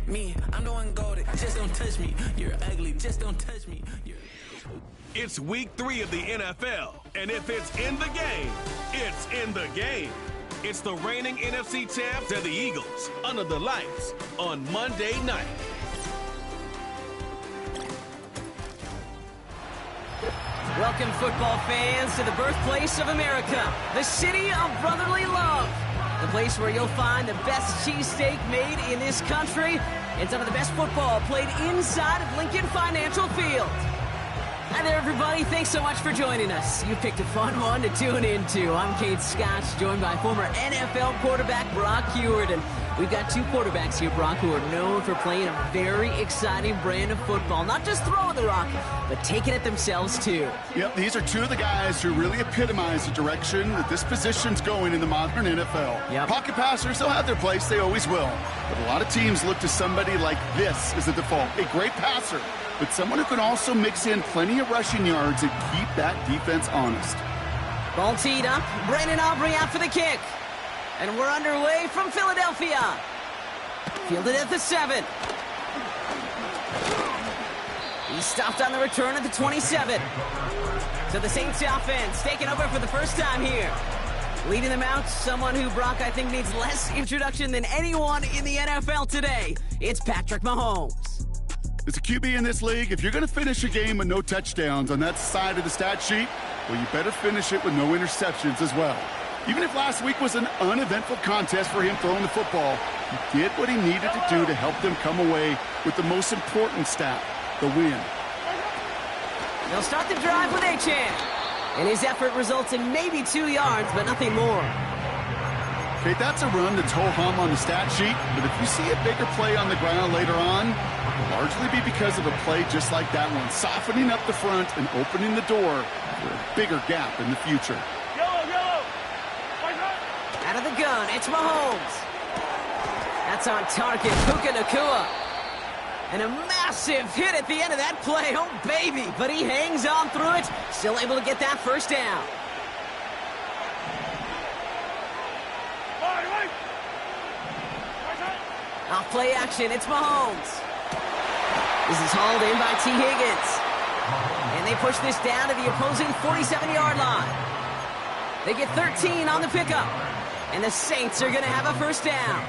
Me, I'm the one golded. Just don't touch me. You're ugly. Just don't touch me. It's week 3 of the NFL, and if it's in the game, it's in the game. It's the reigning NFC champs and the Eagles under the lights on Monday night. Welcome, football fans, to the birthplace of America, the city of brotherly love. The place where you'll find the best cheesesteak made in this country and some of the best football played inside of Lincoln Financial Field. Hi there, everybody. Thanks so much for joining us. You picked a fun one to tune into. I'm Kate Scott, joined by former NFL quarterback Brock Huard. And we've got two quarterbacks here, Brock, who are known for playing a very exciting brand of football. Not just throwing the rock, but taking it themselves, too. Yep, these are two of the guys who really epitomize the direction that this position's going in the modern NFL. Yep. Pocket passers, they'll have their place. They always will. But a lot of teams look to somebody like this as a default. A great passer, but someone who can also mix in plenty of rushing yards and keep that defense honest. Ball teed up. Brandon Aubrey out for the kick. And we're underway from Philadelphia. Fielded at the 7. He's stopped on the return at the 27. So the Saints offense taking over for the first time here. Leading them out, someone who, Brock, I think needs less introduction than anyone in the NFL today. It's Patrick Mahomes. As a QB in this league, if you're going to finish a game with no touchdowns on that side of the stat sheet, well, you better finish it with no interceptions as well. Even if last week was an uneventful contest for him throwing the football, he did what he needed to do to help them come away with the most important stat, the win. They'll start the drive with Achane. And his effort results in maybe 2 yards, but nothing more. Okay, that's a run that's ho-hum on the stat sheet, but if you see a bigger play on the ground later on, it'll largely be because of a play just like that one, softening up the front and opening the door for a bigger gap in the future. Out of the gun, it's Mahomes. That's on target, Puka Nacua. And a massive hit at the end of that play, oh baby. But he hangs on through it, still able to get that first down. Off play action, it's Mahomes. This is hauled in by T. Higgins. And they push this down to the opposing 47-yard line. They get 13 on the pickup. And the Saints are going to have a first down.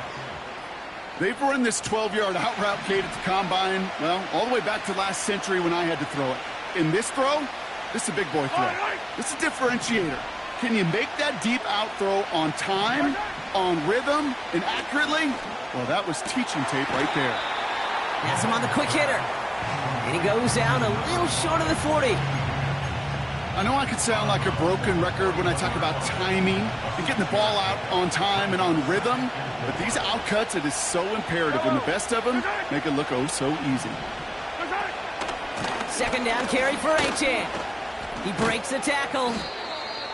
They've run this 12-yard out route, Kate, at the combine, well, all the way back to last century when I had to throw it. In this throw, this is a big boy throw. This is a differentiator. Can you make that deep out throw on time, on rhythm, and accurately? Well, that was teaching tape right there. Has him on the quick hitter. And he goes down a little short of the 40. I know I could sound like a broken record when I talk about timing and getting the ball out on time and on rhythm, but these outcuts, it is so imperative, and the best of them make it look oh so easy. Second down carry for Achane. He breaks the tackle,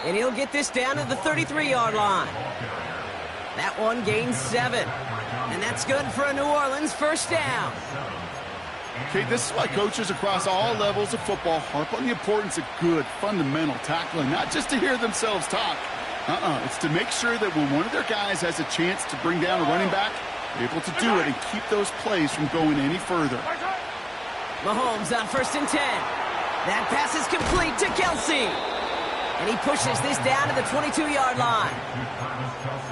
and he'll get this down to the 33-yard line. That one gains 7, and that's good for a New Orleans first down. Okay, this is why coaches across all levels of football harp on the importance of good, fundamental tackling, not just to hear themselves talk. It's to make sure that when one of their guys has a chance to bring down a running back, they're able to do it and keep those plays from going any further. Mahomes on 1st and 10. That pass is complete to Kelsey. And he pushes this down to the 22-yard line.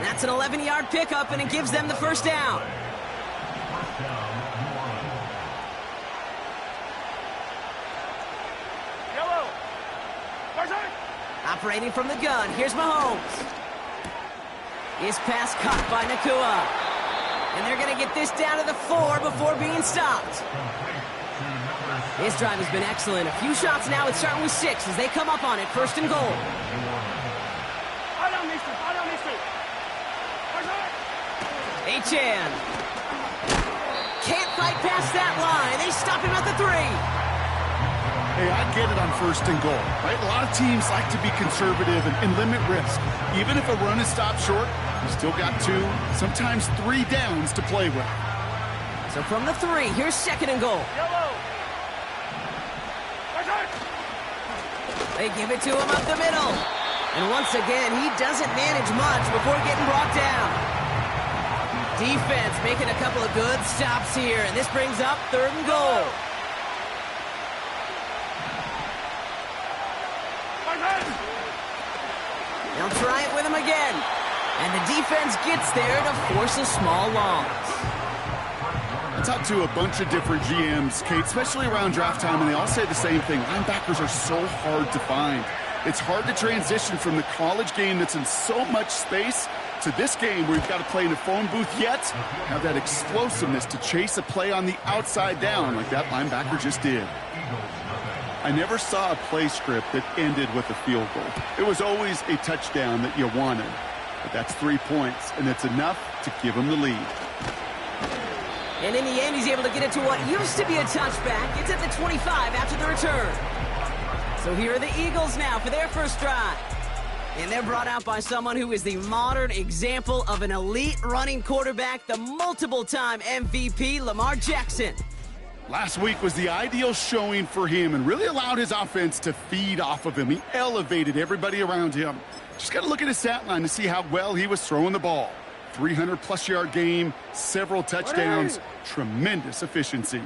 That's an 11-yard pickup, and it gives them the first down. Operating from the gun, here's Mahomes. His pass caught by Nacua. And they're going to get this down to the 4 before being stopped. His drive has been excellent. A few shots now, it's starting with 6 as they come up on it, 1st and goal. Achane. Can't fight past that line. They stop him at the 3. Hey, I get it on 1st and goal, right? A lot of teams like to be conservative and limit risk. Even if a run is stopped short, you still got 2, sometimes 3 downs to play with. So from the 3, here's 2nd and goal. They give it to him up the middle. And once again, he doesn't manage much before getting brought down. Defense making a couple of good stops here, and this brings up 3rd and goal. They'll try it with him again. And the defense gets there to force a small loss. I talked to a bunch of different GMs, Kate, especially around draft time, and they all say the same thing. Linebackers are so hard to find. It's hard to transition from the college game that's in so much space to this game where you've got to play in a phone booth, yet have that explosiveness to chase a play on the outside down like that linebacker just did. I never saw a play script that ended with a field goal. It was always a touchdown that you wanted. But that's 3 points, and it's enough to give him the lead. And in the end, he's able to get it to what used to be a touchback. It's at the 25 after the return. So here are the Eagles now for their first drive. And they're brought out by someone who is the modern example of an elite running quarterback, the multiple-time MVP, Lamar Jackson. Last week was the ideal showing for him and really allowed his offense to feed off of him. He elevated everybody around him. Just got to look at his stat line to see how well he was throwing the ball. 300-plus yard game, several touchdowns, tremendous efficiency.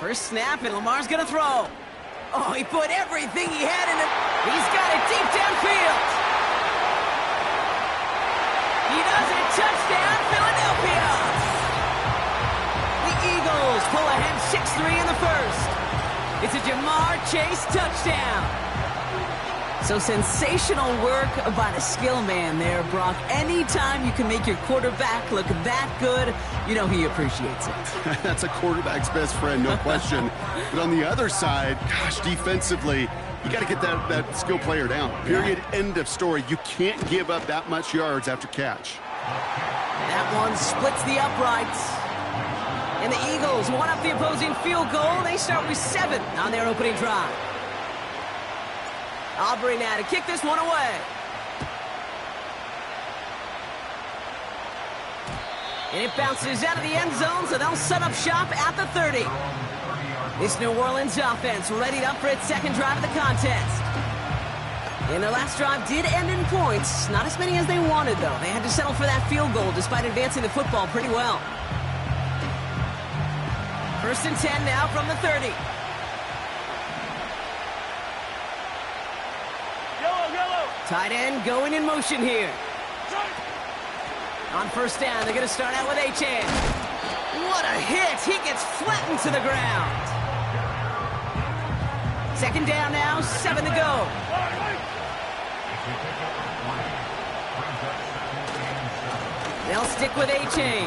First snap, and Lamar's going to throw. Oh, he put everything he had in it. He's got it deep downfield. He does it. Touchdown, Philadelphia. The Eagles pull ahead 6-3 in the first. It's a Jamar Chase touchdown. So sensational work by the skill man there, Brock. Anytime you can make your quarterback look that good, you know he appreciates it. That's a quarterback's best friend, no question. But on the other side, gosh, defensively, you got to get that skill player down. Period, end of story. You can't give up that much yards after catch. That one splits the uprights. And the Eagles one up the opposing field goal. They start with 7 on their opening drive. Aubrey now to kick this one away. And it bounces out of the end zone, so they'll set up shop at the 30. This New Orleans offense readied up for its second drive of the contest. And their last drive did end in points. Not as many as they wanted, though. They had to settle for that field goal despite advancing the football pretty well. 1st and 10 now from the 30. Tight end going in motion here. On first down, they're going to start out with Achane. What a hit! He gets flattened to the ground. 2nd down now, 7 to go. They'll stick with Achane.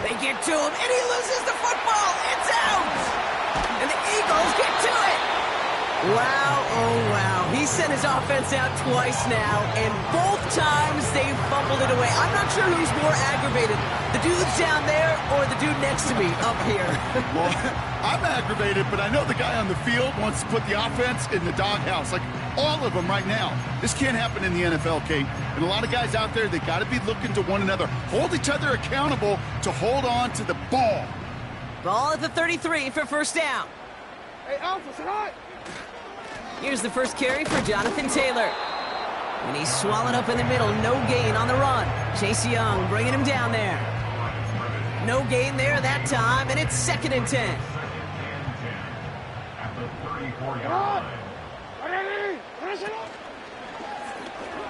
They get to him, and he loses the football. It's out! And the Eagles get to it. Wow, oh wow. He sent his offense out twice now, and both times they fumbled it away. I'm not sure who's more aggravated, the dudes down there or the dude next to me up here. Well, I'm aggravated, but I know the guy on the field wants to put the offense in the doghouse, like all of them right now. This can't happen in the NFL, Kate. And a lot of guys out there, they got to be looking to one another, hold each other accountable to hold on to the ball. Ball at the 33 for first down. Hey, Alpha, say hi. Here's the first carry for Jonathan Taylor. And he's swallowed up in the middle. No gain on the run. Chase Young bringing him down there. No gain there that time, and it's 2nd and 10.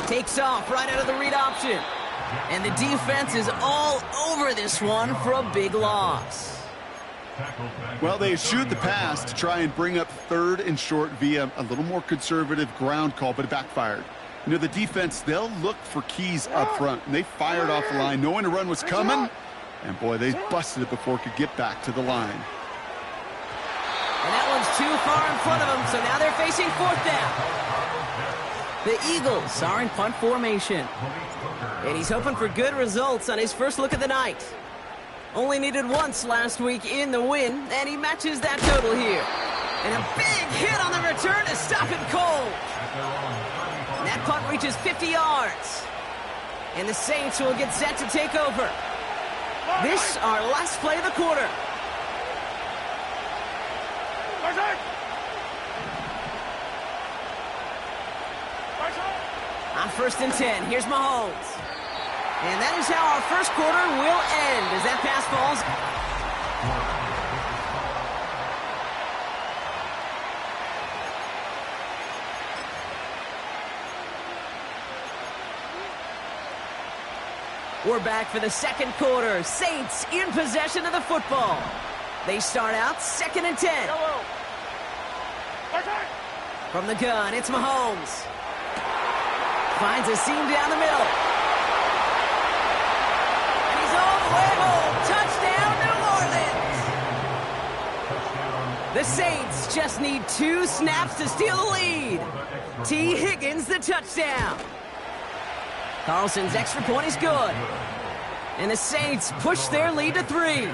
Takes off right out of the read option. And the defense is all over this one for a big loss. Well, they eschewed the pass to try and bring up 3rd and short via a little more conservative ground call, but it backfired. You know, the defense, they'll look for keys up front, and they fired off the line knowing a run was coming, and boy, they busted it before it could get back to the line. And that one's too far in front of them, so now they're facing 4th down. The Eagles are in punt formation, and he's hoping for good results on his first look of the night. Only needed once last week in the win, and he matches that total here. And a big hit on the return to stop it cold. And that punt reaches 50 yards. And the Saints will get set to take over. This our last play of the quarter. On 1st and 10, here's Mahomes. And that is how our first quarter will end as that pass falls. We're back for the second quarter. Saints in possession of the football. They start out 2nd and 10. From the gun, it's Mahomes. Finds a seam down the middle. And he's all the way home. Touchdown, New Orleans. The Saints just need 2 snaps to steal the lead. T. Higgins, the touchdown. Carlson's extra point is good. And the Saints push their lead to 3.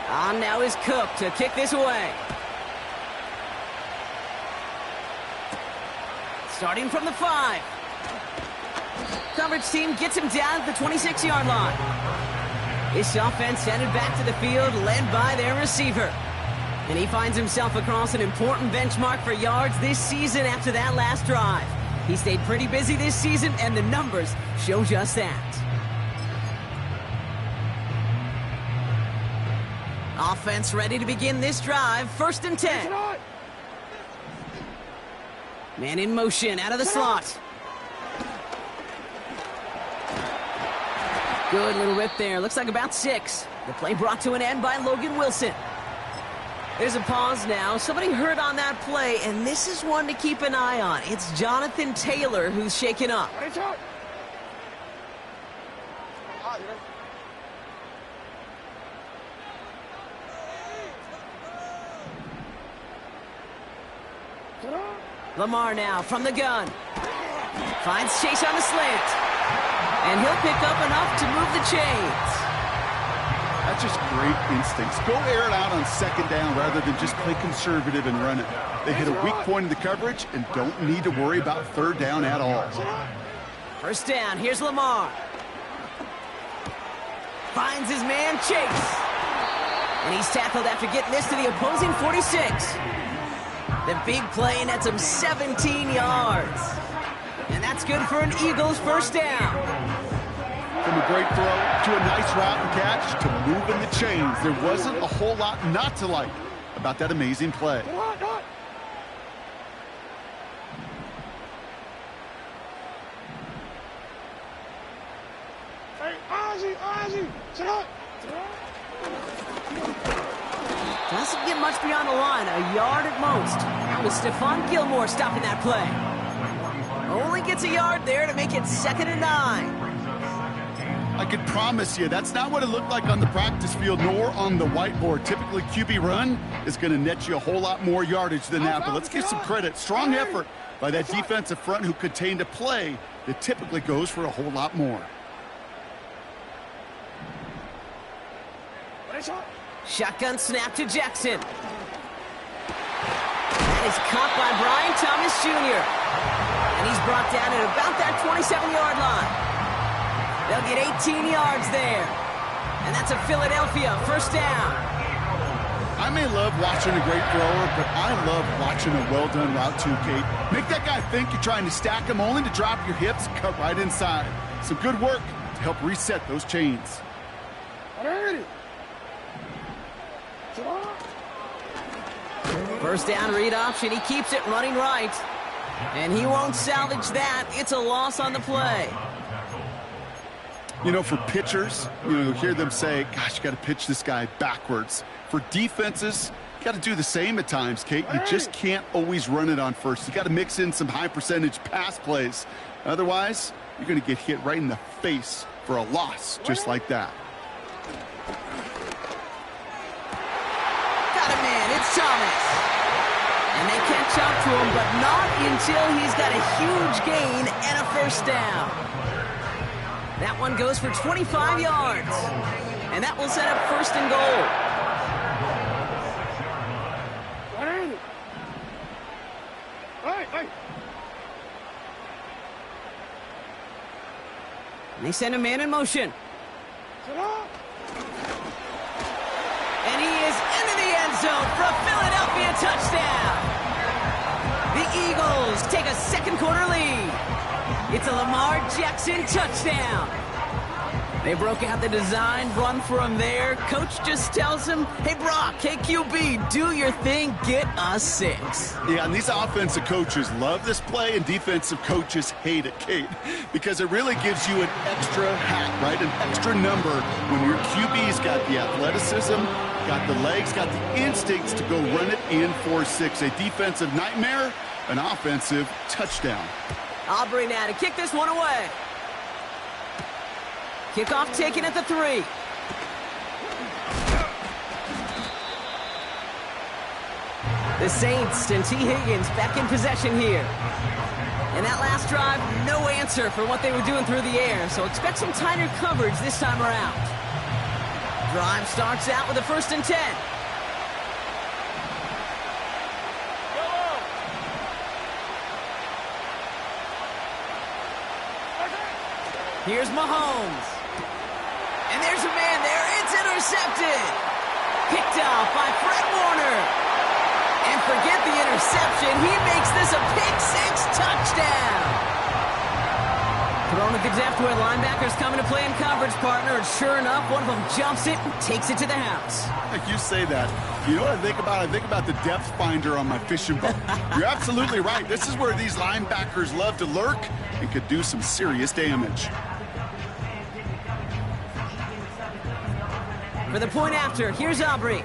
On now is Cook to kick this away. Starting from the 5. Coverage team gets him down at the 26-yard line. This offense headed back to the field, led by their receiver. And he finds himself across an important benchmark for yards this season after that last drive. He stayed pretty busy this season, and the numbers show just that. Offense ready to begin this drive. 1st and 10. Man in motion out of the slot. Good little rip there. Looks like about 6. The play brought to an end by Logan Wilson. There's a pause now. Somebody hurt on that play, and this is one to keep an eye on. It's Jonathan Taylor who's shaken up. Lamar now from the gun. Finds Chase on the slant. And he'll pick up enough to move the chains. That's just great instincts. Go air it out on 2nd down rather than just play conservative and run it. They hit a weak point in the coverage and don't need to worry about 3rd down at all. 1st down, here's Lamar. Finds his man, Chase. And he's tackled after getting this to the opposing 46. The big play nets him 17 yards. And that's good for an Eagles 1st down. From a great throw to a nice route and catch to moving the chains. There wasn't a whole lot not to like about that amazing play. Doesn't get much beyond the line, a yard at most. That was Stephon Gilmore stopping that play. Only gets a yard there to make it 2nd and 9. I can promise you that's not what it looked like on the practice field nor on the whiteboard. Typically, QB run is going to net you a whole lot more yardage than that, but let's give some credit. Strong effort by that defensive front who contained a play that typically goes for a whole lot more. Shotgun snap to Jackson. That is caught by Brian Thomas Jr. And he's brought down at about that 27-yard line. They'll get 18 yards there. And that's a Philadelphia 1st down. I may love watching a great thrower, but I love watching a well-done route too, Kate. Make that guy think you're trying to stack him only to drop your hips, cut right inside. Some good work to help reset those chains. 1st down read option. He keeps it running right. And he won't salvage that. It's a loss on the play. You know, for pitchers, you hear them say, gosh, you got to pitch this guy backwards. For defenses, you got to do the same at times, Kate. You just can't always run it on first. You got to mix in some high-percentage pass plays. Otherwise, you're going to get hit right in the face for a loss just like that. Got a man. It's Thomas. And they catch up to him, but not until he's got a huge gain and a 1st down. That one goes for 25 yards. And that will set up 1st and goal. And they send a man in motion. And he is into the end zone for a Philadelphia touchdown. The Eagles take a second quarter lead. It's a Lamar Jackson touchdown. They broke out the design, run for him there. Coach just tells him, hey, Brock, hey, QB, do your thing, get us 6. Yeah, and these offensive coaches love this play, and defensive coaches hate it, Kate, because it really gives you an extra hat, right? An extra number when your QB's got the athleticism, got the legs, got the instincts to go run it in for 6. A defensive nightmare, an offensive touchdown. Aubrey now to kick this one away. Kickoff taken at the 3. The Saints and T. Higgins back in possession here. And that last drive, no answer for what they were doing through the air, so expect some tighter coverage this time around. Drive starts out with a 1st and 10. Here's Mahomes. And there's a man there. It's intercepted. Picked off by Fred Warner. And forget the interception. He makes this a pick-6 touchdown. Thrown at the depth where linebackers coming to play in coverage, partner. And sure enough, one of them jumps it and takes it to the house. You say that. You know what I think about? I think about the depth finder on my fishing boat. You're absolutely right. This is where these linebackers love to lurk and could do some serious damage. For the point after, here's Aubrey.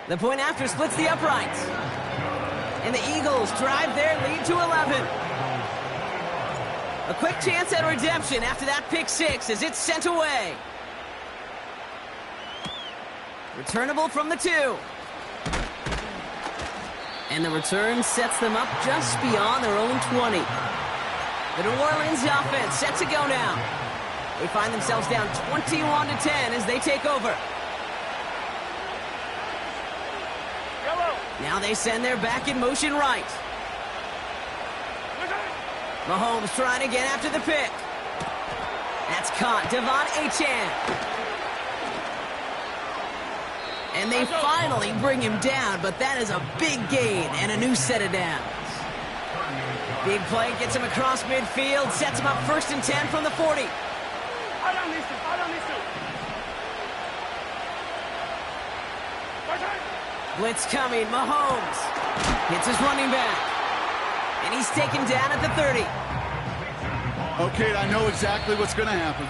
The point after splits the uprights. And the Eagles drive their lead to 11. A quick chance at redemption after that pick-6 as it's sent away. Returnable from the 2. And the return sets them up just beyond their own 20. The New Orleans offense set to go now. They find themselves down 21-10 as they take over. Now they send their back in motion right. Mahomes trying again after the pick. That's caught. Devon Achane. And they finally bring him down, but that is a big gain and a new set of downs. Big play gets him across midfield, sets him up 1st and 10 from the 40. Blitz coming, Mahomes hits his running back, and he's taken down at the 30. Okay, I know exactly what's going to happen.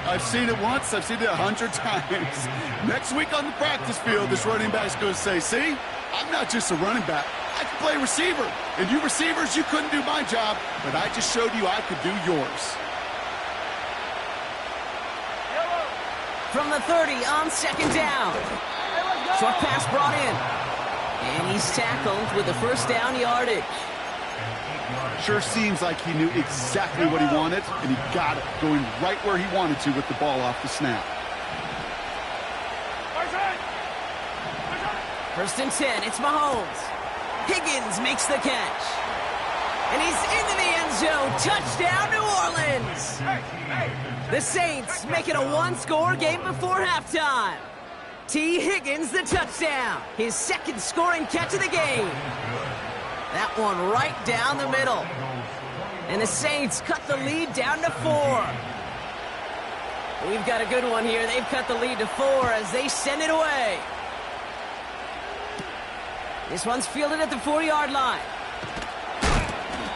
I've seen it once, I've seen it 100 times. Next week on the practice field, this running back's going to say, see, I'm not just a running back, I can play receiver. And you receivers, you couldn't do my job, but I just showed you I could do yours. From the 30 on 2nd down. Short pass brought in. And he's tackled with the 1st down yardage. Sure seems like he knew exactly what he wanted, and he got it, going right where he wanted to with the ball off the snap. 1st and 10, it's Mahomes. Higgins makes the catch. And he's into the end zone. Touchdown, New Orleans. The Saints make it a 1-score game before halftime. T. Higgins, the touchdown. His 2nd scoring catch of the game. That one right down the middle. And the Saints cut the lead down to 4. We've got a good one here. They've cut the lead to 4 as they send it away. This one's fielded at the 4-yard line.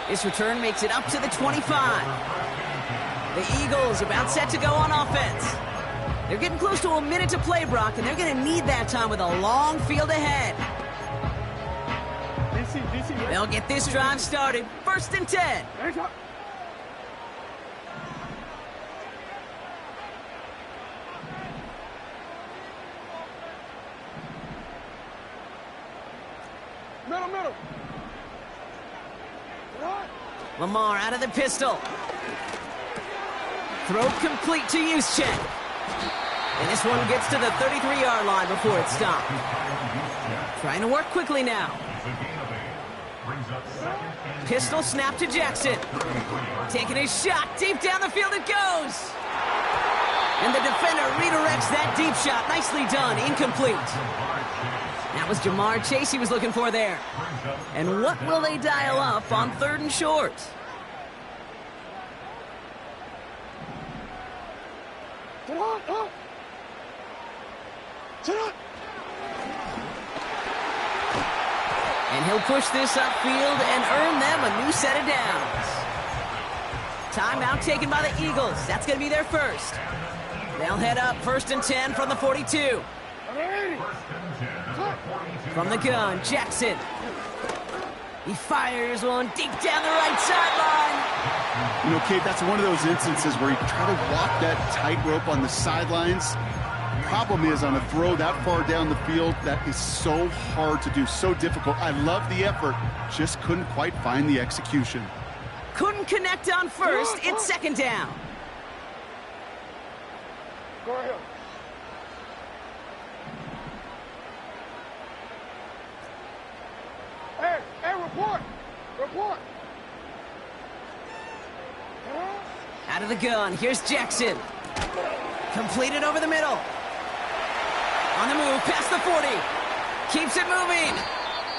This return makes it up to the 25. The Eagles about set to go on offense. They're getting close to a minute to play, Brock, and they're going to need that time with a long field ahead. They'll get this drive started. 1st and 10. Middle. Lamar out of the pistol. Throw complete to Juszczyk. And this one gets to the 33-yard line before it's stopped. Trying to work quickly now. Pistol snap to Jackson. Taking a shot. Deep down the field it goes. And the defender redirects that deep shot. Nicely done. Incomplete. That was Jamar Chase he was looking for there. And what will they dial up on 3rd and short? And he'll push this upfield and earn them a new set of downs. Timeout taken by the Eagles. That's going to be their first. They'll head up 1st and 10 from the 42. From the gun, Jackson. He fires one deep down the right sideline. You know, Kate, that's one of those instances where you try to walk that tightrope on the sidelines. Problem is, on a throw that far down the field, that is so hard to do, so difficult. I love the effort, just couldn't quite find the execution. Couldn't connect on 1st. It's 2nd down. Go ahead. Hey, report. Report. Out of the gun, here's Jackson. Completed over the middle. On the move, past the 40. Keeps it moving.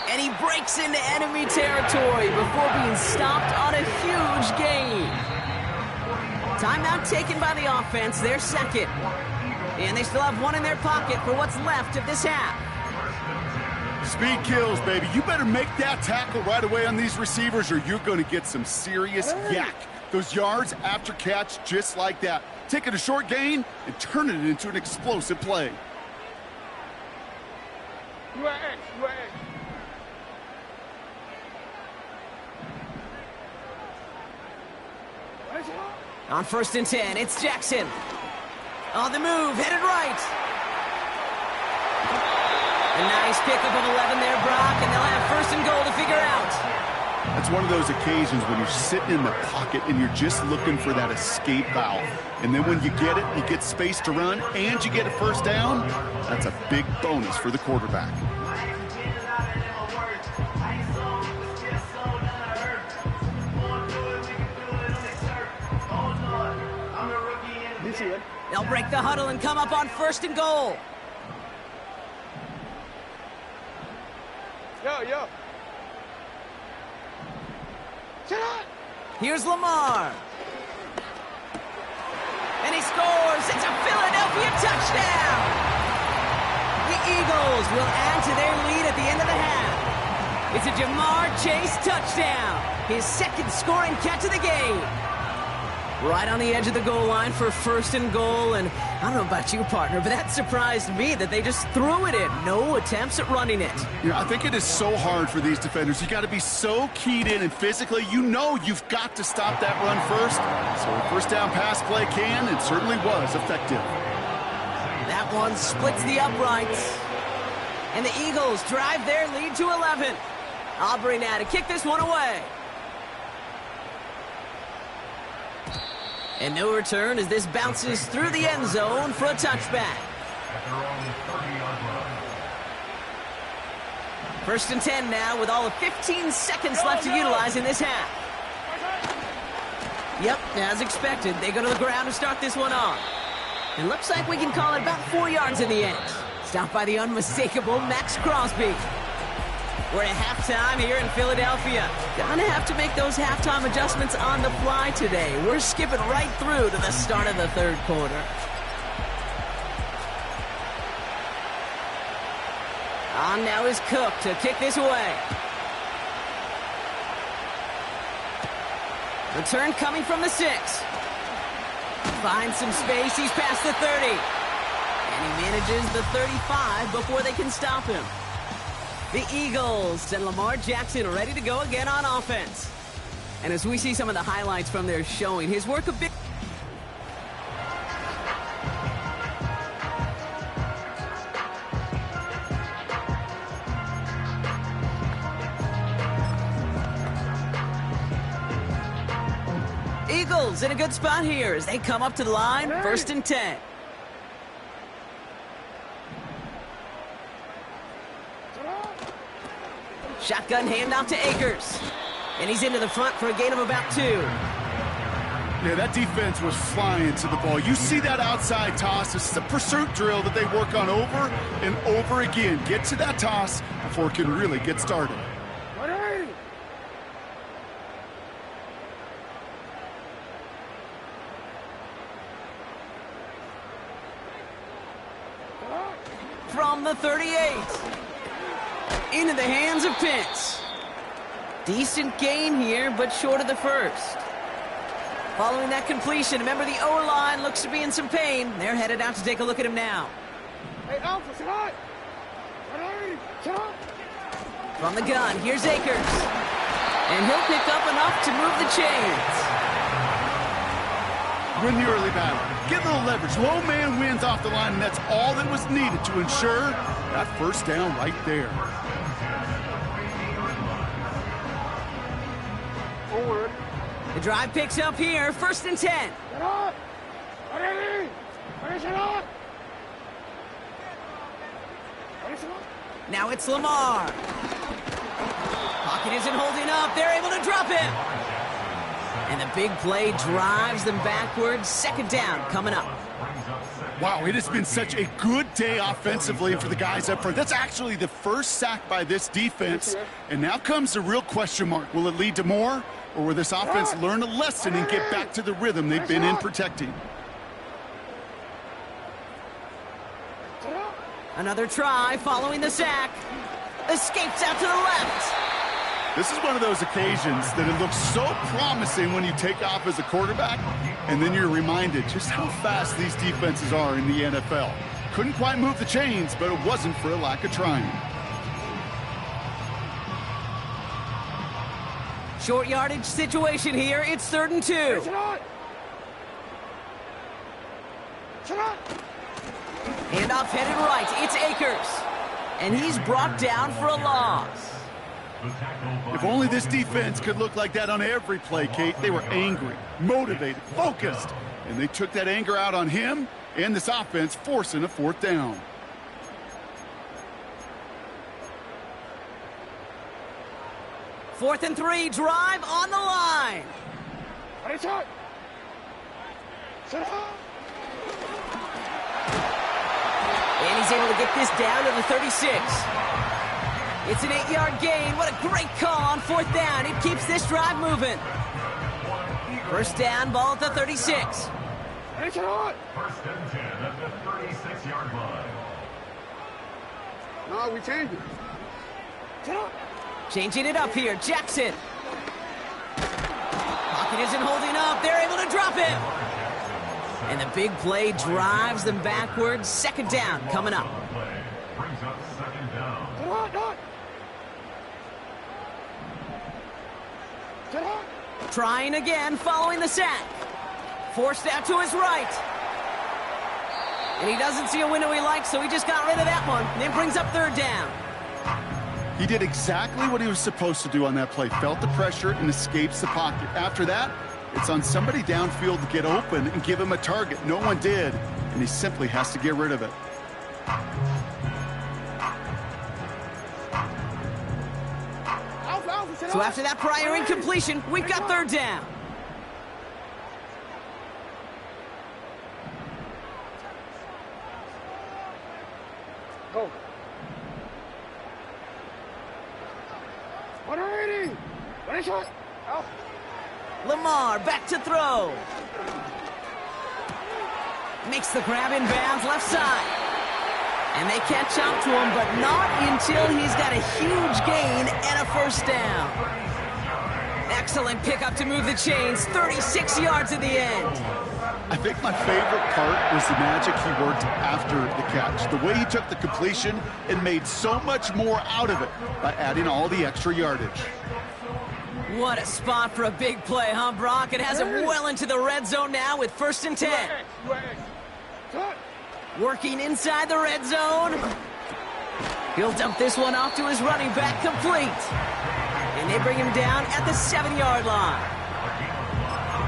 And he breaks into enemy territory before being stopped on a huge gain. Timeout taken by the offense, their second. And they still have one in their pocket for what's left of this half. Speed kills, baby. You better make that tackle right away on these receivers or you're going to get some serious yak. Those yards after catch just like that. Taking a short gain and turning it into an explosive play. You at X. You at X. On 1st and 10, it's Jackson. On the move, headed right. A nice pickup of 11 there, Brock, and they'll have 1st and goal to figure out. That's one of those occasions when you're sitting in the pocket and you're just looking for that escape valve. And then when you get it, you get space to run, and you get a 1st down, that's a big bonus for the quarterback. They'll break the huddle and come up on 1st and goal. Yo. Here's Lamar. And he scores. It's a Philadelphia touchdown. The Eagles will add to their lead at the end of the half. It's a Jamar Chase touchdown. His 2nd scoring catch of the game. Right on the edge of the goal line for 1st and goal, and I don't know about you, partner, but that surprised me that they just threw it in. No attempts at running it. You know, I think it is so hard for these defenders. You got to be so keyed in, and physically, you know you've got to stop that run first. So a 1st down pass play can, and certainly was effective. That one splits the uprights. And the Eagles drive their lead to 11. Aubrey now to kick this one away. And no return as this bounces through the end zone for a touchback. 1st and 10 now with all of 15 seconds left to utilize in this half. Yep, as expected, they go to the ground to start this one off. It looks like we can call it about 4 yards in the end. Stopped by the unmistakable Max Crosby. We're at halftime here in Philadelphia. Gonna have to make those halftime adjustments on the fly today. We're skipping right through to the start of the 3rd quarter. On now is Cook to kick this away. Return coming from the 6. Finds some space, he's past the 30. And he manages the 35 before they can stop him. The Eagles and Lamar Jackson ready to go again on offense. And as we see some of the highlights from their showing, his work a bit... Eagles in a good spot here as they come up to the line, 1st and 10. Shotgun handoff to Akers. And he's into the front for a gain of about 2. Yeah, that defense was flying to the ball. You see that outside toss. This is a pursuit drill that they work on over and over again. Get to that toss before it can really get started. From the 38. Into the hands of Pitts. Decent gain here, but short of the first. Following that completion, remember the O-line looks to be in some pain. They're headed out to take a look at him now. Hey, Alpha, sit up. Sit up. From the gun, here's Akers. And he'll pick up enough to move the chains. Win the early battle. Get a little leverage. Low man wins off the line, and that's all that was needed to ensure that first down right there. Forward. The drive picks up here, 1st and 10. Sit up. Ready. Ready, sit up. Ready, sit up. Now it's Lamar. Pocket isn't holding up. They're able to drop him. And the big play drives them backwards. 2nd down coming up. Wow, it has been such a good day offensively for the guys up front. That's actually the first sack by this defense. And now comes the real question mark. Will it lead to more? Or will this offense learn a lesson and get back to the rhythm they've been in protecting? Another try following the sack. Escapes out to the left. This is one of those occasions that it looks so promising when you take off as a quarterback, and then you're reminded just how fast these defenses are in the NFL. Couldn't quite move the chains, but it wasn't for a lack of trying. Short yardage situation here. It's 3rd and 2. Sit up. Sit up. Handoff headed right. It's Akers. And he's brought down for a loss. If only this defense could look like that on every play, Kate. They were angry, motivated, focused, and they took that anger out on him and this offense, forcing a 4th down. Fourth and 3, drive on the line. Ready, sit up. Sit up. And he's able to get this down to the 36. It's an 8-yard gain. What a great call on 4th down. It keeps this drive moving. 1st down, ball at the 36. Ready, sit up. 1st and 10 at the 36-yard line. No, we changed it. Sit up. Changing it up here, Jackson. Pocket isn't holding up. They're able to drop him. And the big play drives them backwards. 2nd down coming up. Brings up 2nd down. Sit up, dog. Sit up. Trying again following the sack. Forced out to his right. And he doesn't see a window he likes, so he just got rid of that one. And then brings up 3rd down. He did exactly what he was supposed to do on that play. Felt the pressure and escapes the pocket. After that, it's on somebody downfield to get open and give him a target. No one did, and he simply has to get rid of it. Alpha, sit So up. after that prior incompletion, we've got 3rd down. Go. 180. Ready, shot. Alpha. Lamar back to throw. Makes the grab in bounds left side. And they catch up to him, but not until he's got a huge gain and a 1st down. Excellent pickup to move the chains. 36 yards at the end. I think my favorite part was the magic he worked after the catch. The way he took the completion and made so much more out of it by adding all the extra yardage. What a spot for a big play, huh, Brock? It has him well into the red zone now with 1st and 10. Working inside the red zone. He'll dump this one off to his running back, complete. And they bring him down at the 7-yard line.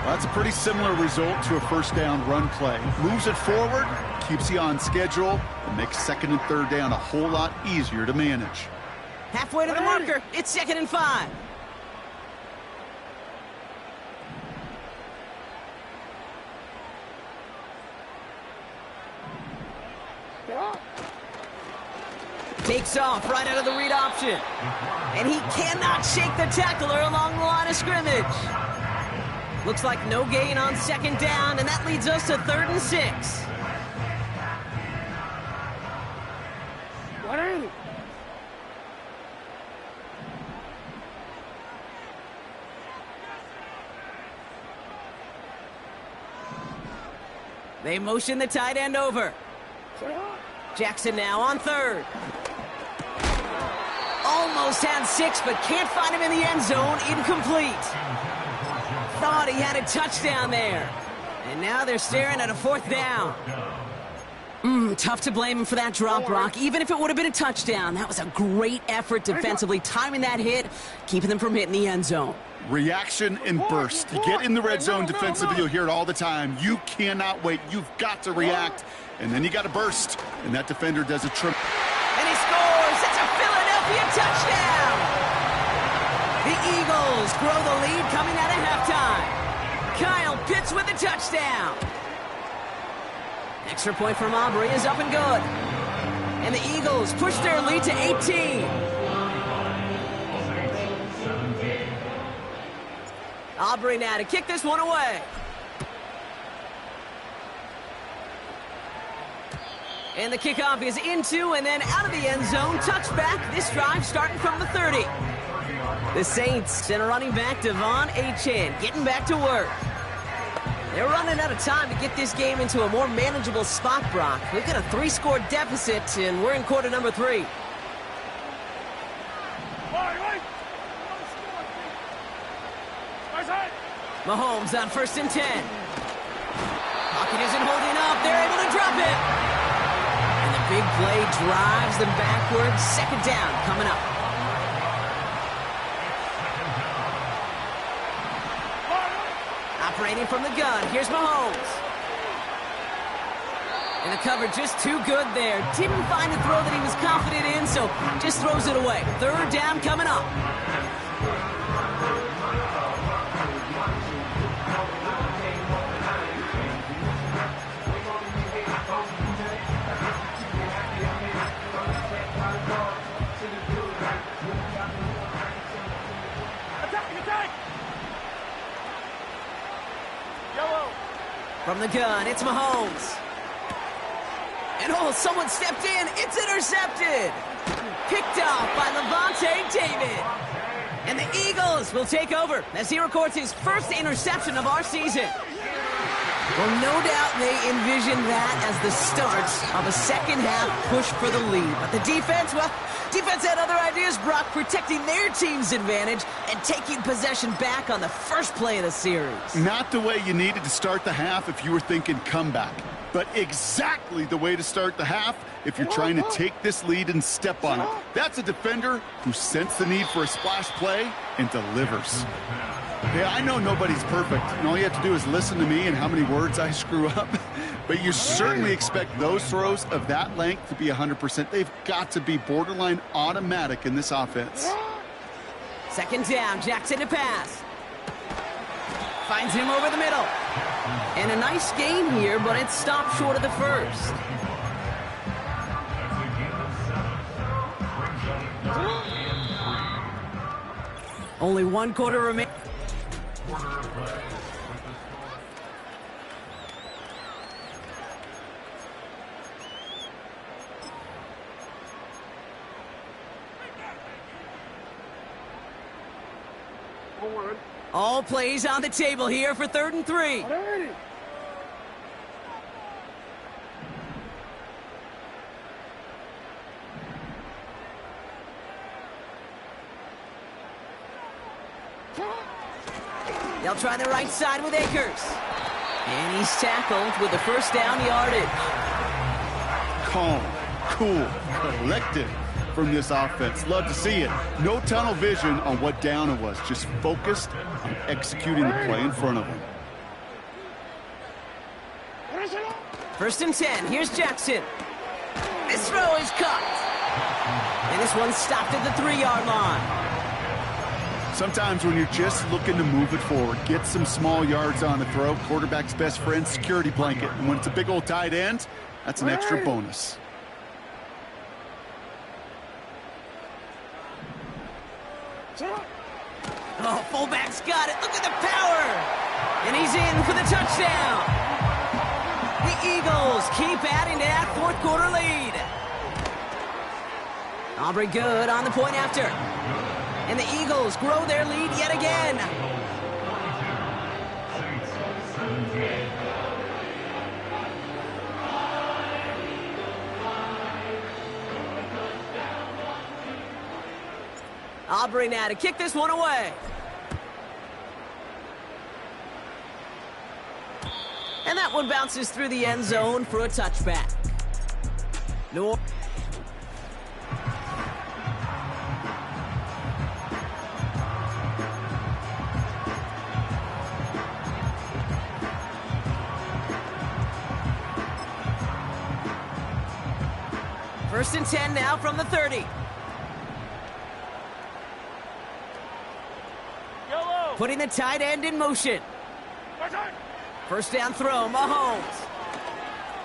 Well, that's a pretty similar result to a 1st down run play. Moves it forward, keeps you on schedule, and makes 2nd and 3rd down a whole lot easier to manage. Halfway to the marker. It's 2nd and 5. Takes off right out of the read option. And he cannot shake the tackler along the line of scrimmage. Looks like no gain on 2nd down, and that leads us to 3rd and 6. They motion the tight end over. Jackson now on 3rd. Almost had 6, but can't find him in the end zone. Incomplete. Thought he had a touchdown there. And now they're staring at a 4th down. Tough to blame him for that drop, Brock. Even if it would have been a touchdown, that was a great effort defensively, timing that hit, keeping them from hitting the end zone. Reaction and burst. You get in the red zone defensively, you'll hear it all the time. You cannot wait. You've got to react, and then you got to burst. And that defender does a trip. And he scores! It's a Philadelphia touchdown! The Eagles grow the lead coming out of halftime. Kyle Pitts with a touchdown. Extra point from Aubrey is up and good. And the Eagles push their lead to 18. Aubrey now to kick this one away. And the kickoff is into and then out of the end zone. Touchback. This drive starting from the 30. The Saints send a running back, Devon Achane, getting back to work. They're running out of time to get this game into a more manageable spot, Brock. We've got a 3-score deficit, and we're in quarter number 3. Mahomes on 1st and 10. Pocket isn't holding up. They're able to drop it. And the big play drives them backwards. 2nd down coming up. Operating from the gun. Here's Mahomes. And the cover just too good there. Didn't find the throw that he was confident in, so just throws it away. 3rd down coming up. From the gun, it's Mahomes. And oh, someone stepped in. It's intercepted. Picked off by Levante David. And the Eagles will take over as he records his first interception of our season. Well, no doubt they envision that as the start of a second-half push for the lead. But the defense, well, defense had other ideas, Brock, protecting their team's advantage and taking possession back on the first play of the series. Not the way you needed to start the half if you were thinking comeback, but exactly the way to start the half if you're trying to take this lead and step on it. That's a defender who sensed the need for a splash play and delivers. Yeah, I know nobody's perfect, and all you have to do is listen to me and how many words I screw up. But you certainly expect those throws of that length to be 100%. They've got to be borderline automatic in this offense. 2nd down, Jackson to pass. Finds him over the middle. And a nice gain here, but it's stopped short of the first. Only 1 quarter remaining. All plays on the table here for 3rd and 3. They'll try the right side with Akers. And he's tackled with the 1st down yardage. Calm, cool, collected from this offense. Love to see it. No tunnel vision on what down it was. Just focused on executing the play in front of him. 1st and 10. Here's Jackson. This throw is caught. And this one's stopped at the 3-yard line. Sometimes when you're just looking to move it forward, get some small yards on the throw, quarterback's best friend, security blanket. And when it's a big old tight end, that's an extra bonus. Oh, fullback's got it. Look at the power. And he's in for the touchdown. The Eagles keep adding to that fourth quarter lead. Aubrey good on the point after. And the Eagles grow their lead yet again. Aubrey now to kick this one away. And that one bounces through the end zone for a touchback. No. First and 10 now from the 30. Putting the tight end in motion. First down throw, Mahomes.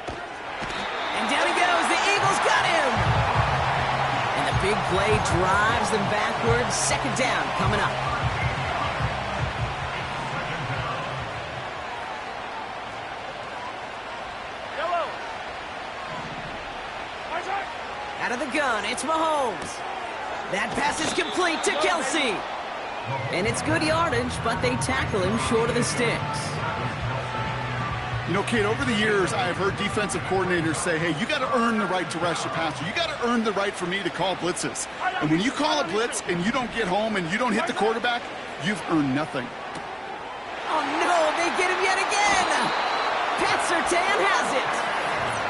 And down he goes. The Eagles got him. And the big play drives them backwards. Second down coming up. Out of the gun, it's Mahomes. That pass is complete to Kelsey. And it's good yardage, but they tackle him short of the sticks. You know, Kate, over the years, I have heard defensive coordinators say, hey, you got to earn the right to rush the passer. You got to earn the right for me to call blitzes. And when you call a blitz and you don't get home and you don't hit the quarterback, you've earned nothing. Oh, no, they get him yet again. Pat Surtain has it.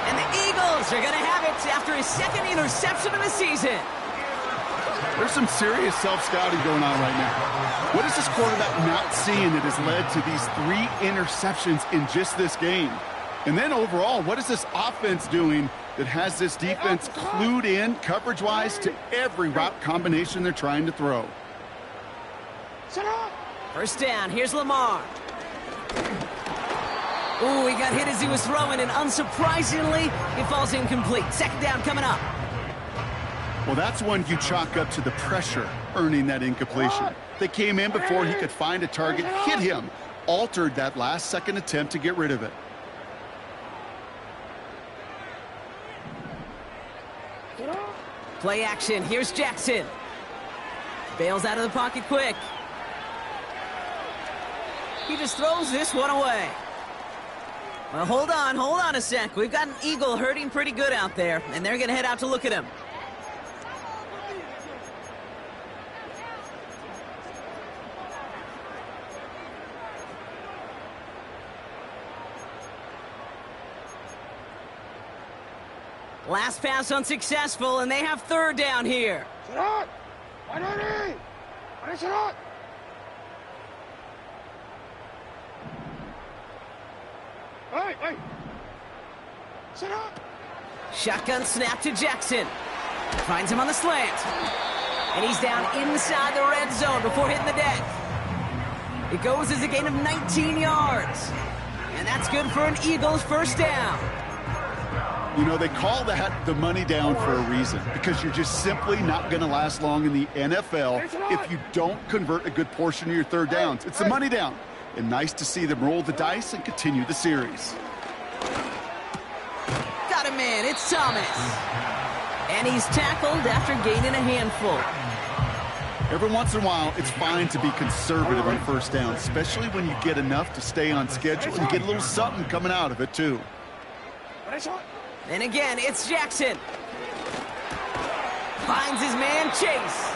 And the Eagles are going to have it after his second interception of the season. There's some serious self-scouting going on right now. What is this quarterback not seeing that has led to these 3 interceptions in just this game? And then overall, what is this offense doing that has this defense clued in coverage-wise to every route combination they're trying to throw? First down, here's Lamar. Ooh, he got hit as he was throwing, and unsurprisingly, he falls incomplete. Second down coming up. Well, that's one you chalk up to the pressure earning that incompletion. They came in before he could find a target, hit him, altered that last-second attempt to get rid of it. Play action, here's Jackson. Bails out of the pocket quick. He just throws this one away. Well, hold on a sec. We've got an Eagle hurting pretty good out there, and they're going to head out to look at him. Last pass unsuccessful, and they have third down here. Shotgun snap to Jackson. Finds him on the slant. And he's down inside the red zone before hitting the deck. It goes as a gain of 19 yards. And that's good for an Eagles first down. You know, they call that the money down for a reason, because you're just simply not going to last long in the NFL if you don't convert a good portion of your third downs. It's the money down. And nice to see them roll the dice and continue the series. Got him in. It's Thomas. And he's tackled after gaining a handful. Every once in a while, it's fine to be conservative on first down, especially when you get enough to stay on schedule and get a little something coming out of it, too. And again, it's Jackson. Finds his man, Chase.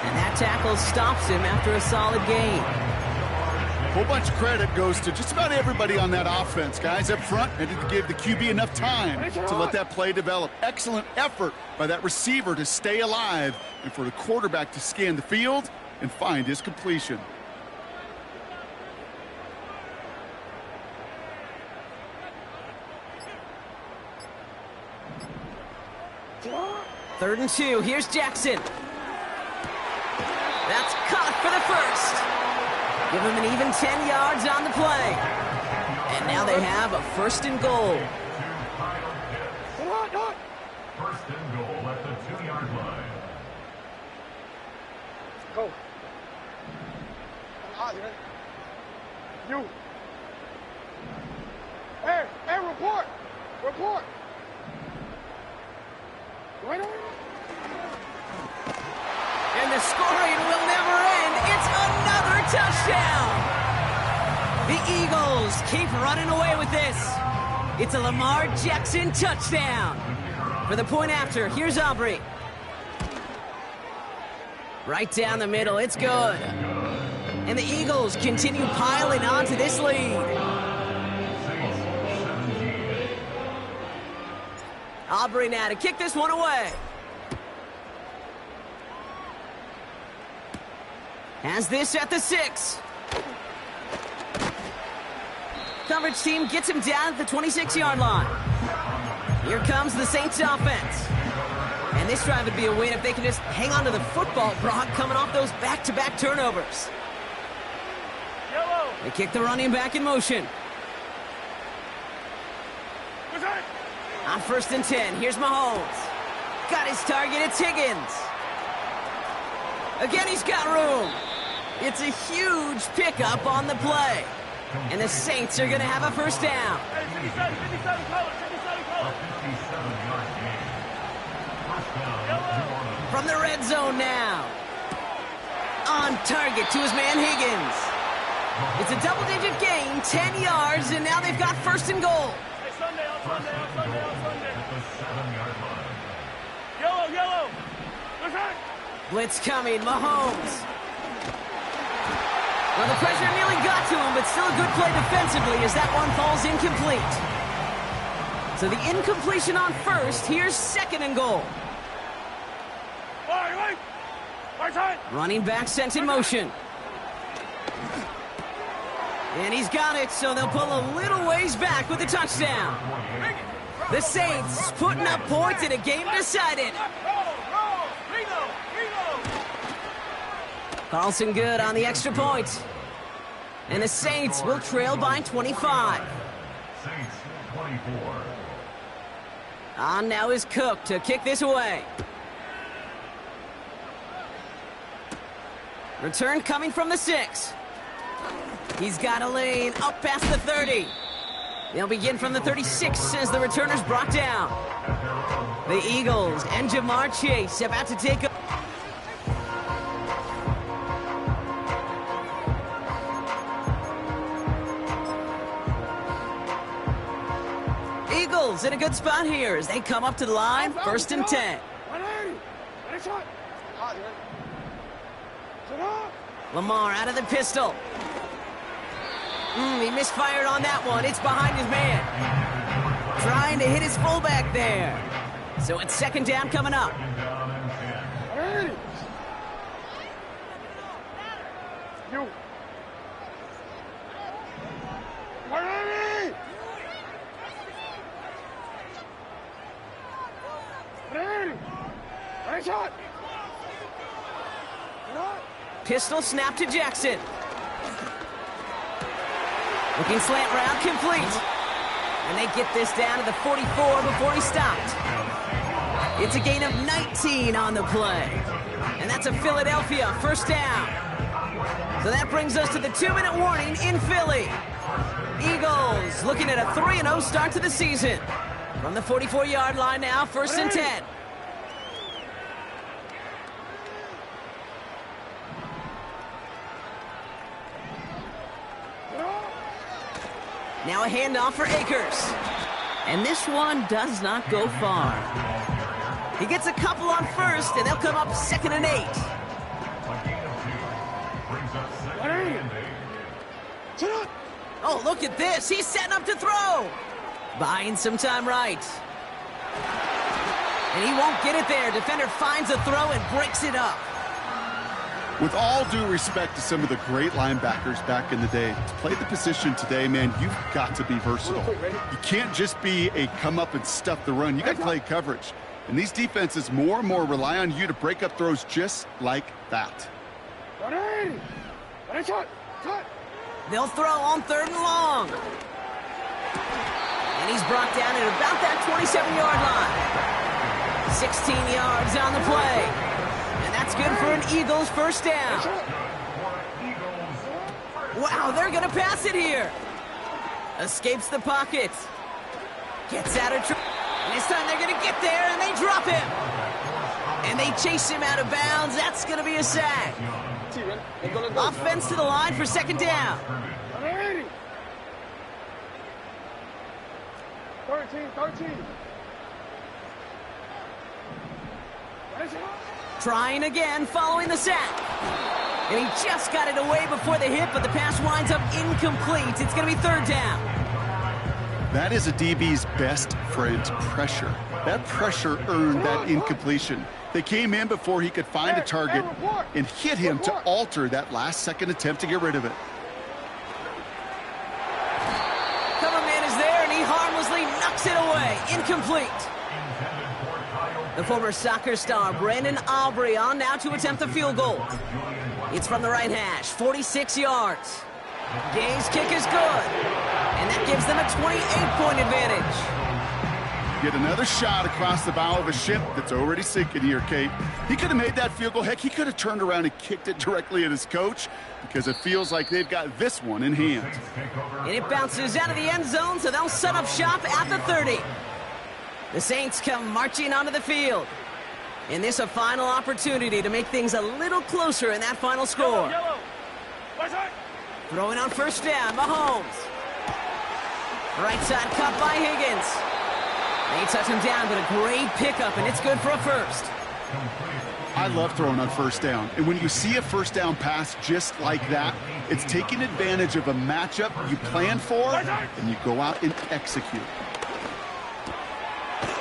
And that tackle stops him after a solid gain. A whole bunch of credit goes to just about everybody on that offense. Guys up front had to give the QB enough time to let that play develop. Excellent effort by that receiver to stay alive and for the quarterback to scan the field and find his completion. 3rd and 2. Here's Jackson. That's caught for the first. Give him an even 10 yards on the play. And now they have a 1st and goal. First and goal at the 2-yard line. Go. You. Hey, report. Report. Right on. And the scoring will never end. It's another touchdown. The Eagles keep running away with this. It's a Lamar Jackson touchdown. For the point after, here's Aubrey. Right down the middle, it's good. And the Eagles continue piling onto this lead. Aubrey now to kick this one away. Has this at the 6. Coverage team gets him down at the 26-yard line. Here comes the Saints offense. And this drive would be a win if they can just hang on to the football, Brock, coming off those back-to-back turnovers. They kick the running back in motion. On 1st and 10, here's Mahomes. Got his target, it's Higgins. Again, he's got room. It's a huge pickup on the play. And the Saints are going to have a 1st down. From the red zone now. On target to his man Higgins. It's a double-digit gain, 10 yards, and now they've got 1st and goal. Yellow. Blitz coming, Mahomes. Well, the pressure nearly got to him, but still a good play defensively as that one falls incomplete. So the incompletion on 1st, here's 2nd and goal. Running back sent in motion. And he's got it, so they'll pull a little ways back with the touchdown. The Saints putting up points in a game decided. Carlson good on the extra point. And the Saints will trail by 25. Saints 24. On now is Cook to kick this away. Return coming from the 6. He's got a lane up past the 30. They'll begin from the 36 as the returner's brought down. The Eagles and Jamar Chase about to take up. Eagles in a good spot here as they come up to the line, 1st and 10. Lamar out of the pistol. He misfired on that one. It's behind his man. Trying to hit his fullback there. So it's 2nd down coming up. Pistol snap to Jackson. Looking slant route complete. And they get this down to the 44 before he stopped. It's a gain of 19 on the play. And that's a Philadelphia 1st down. So that brings us to the 2-minute warning in Philly. Eagles looking at a 3-0 start to the season. From the 44-yard line now, 1st and 10. Now a handoff for Akers. And this one does not go far. He gets a couple on 1st, and they'll come up 2nd and 8. Oh, look at this. He's setting up to throw. Buying some time right. And he won't get it there. Defender finds a throw and breaks it up. With all due respect to some of the great linebackers back in the day, to play the position today, man, you've got to be versatile. You can't just be a come up and stuff the run. You got to play coverage. And these defenses more and more rely on you to break up throws just like that. They'll throw on 3rd and long. And he's brought down at about that 27-yard line. 16 yards on the play. And that's good for an Eagles first down. Wow, they're going to pass it here. Escapes the pocket. Gets out of trouble. And this time they're going to get there, and they drop him. And they chase him out of bounds. That's going to be a sack. Offense to the line for 2nd down. 13. Trying again following the sack. And he just got it away before the hit, but the pass winds up incomplete. It's going to be 3rd down. That is a DB's best friend, pressure. That pressure earned that incompletion. They came in before he could find a target and hit him to alter that last-second attempt to get rid of it. Cover man is there, and he harmlessly knocks it away. Incomplete. The former soccer star, Brandon Aubrey, on now to attempt the field goal. It's from the right hash, 46 yards. Gay's kick is good, and that gives them a 28-point advantage. Get another shot across the bow of a ship that's already sinking here, Kate. He could have made that field goal. Heck, he could have turned around and kicked it directly at his coach because it feels like they've got this one in hand. And it bounces out of the end zone, so they'll set up shop at the 30. The Saints come marching onto the field. And this a final opportunity to make things a little closer in that final score. Throwing on 1st down, Mahomes. Right side cut by Higgins. They touch him down, but a great pickup, and it's good for a 1st. I love throwing on 1st down. And when you see a 1st down pass just like that, it's taking advantage of a matchup you plan for, and you go out and execute.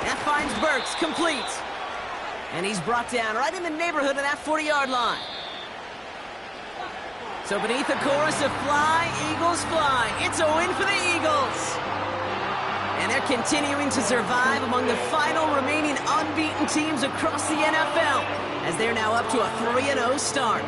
That finds Burks, complete. And he's brought down right in the neighborhood of that 40-yard line. So beneath the chorus of Fly, Eagles Fly, it's a win for the Eagles. And they're continuing to survive among the final remaining unbeaten teams across the NFL, as they're now up to a 3-0 start.